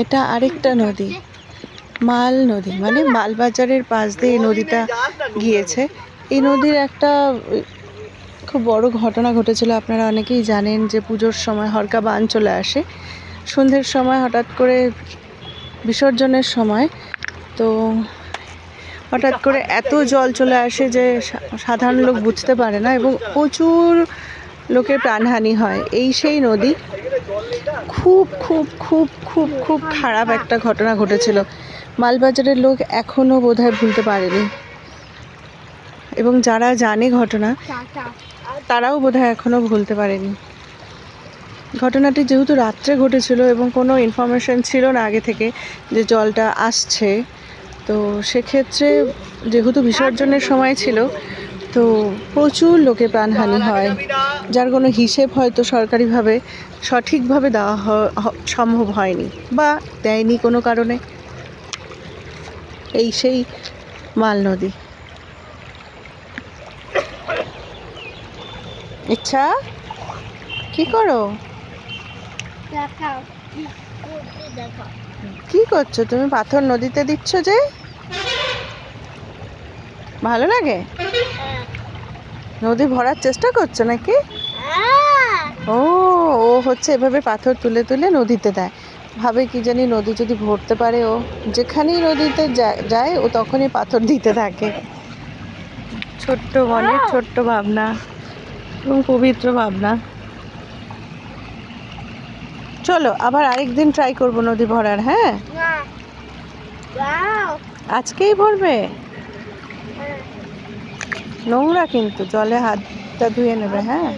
এটা আরেকটা নদী, মাল নদী, মানে মালবাজারের পাশ দিয়ে এই নদীটা গিয়েছে। এই নদীর একটা খুব বড় ঘটনা ঘটেছিল, আপনারা অনেকেই জানেন যে পুজোর সময় হরকা বান চলে আসে সন্ধ্যের সময়, হঠাৎ করে বিসর্জনের সময়। তো হঠাৎ করে এত জল চলে আসে যে সাধারণ লোক বুঝতে পারে না এবং প্রচুর লোকের প্রাণহানি হয়। এই সেই নদী। খুব খুব খুব খুব খুব খারাপ একটা ঘটনা ঘটেছিল, মালবাজারের লোক এখনও বোধহয় ভুলতে পারেনি, এবং যারা জানে ঘটনা তারাও বোধহয় এখনও ভুলতে পারেনি। ঘটনাটি যেহেতু রাত্রে ঘটেছিল এবং কোনো ইনফরমেশন ছিল না আগে থেকে যে জলটা আসছে, তো সেক্ষেত্রে যেহেতু বিসর্জনের সময় ছিল, তো প্রচুর লোকের প্রাণহানি হয়, যার কোনো হিসেব হয়তো সরকারিভাবে সঠিকভাবে দেওয়া সম্ভব হয়নি বা দেয়নি কোনো কারণে। এই সেই মাল নদী। ইচ্ছা কি করো, কি করছো তুমি? পাথর নদীতে দিচ্ছ যে, ভালো লাগে? নদী ভরার চেষ্টা করছো নাকি? ও ও হচ্ছে এভাবে পাথর তুলে তুলে নদীতে দেয়, ভাবে কি জানি নদী যদি ভরতে পারে, ও যেখানেই নদীতে যায় ও তখনই পাথর দিতে থাকে। ছোট্ট মনের ছোট্ট ভাবনা এবং পবিত্র ভাবনা। চলো আবার আরেকদিন ট্রাই করবো নদী ভরার। হ্যাঁ, আজকেই ভরবে? নোংরা কিন্তু, জলে হাতটা ধুয়ে নেবে। হ্যাঁ।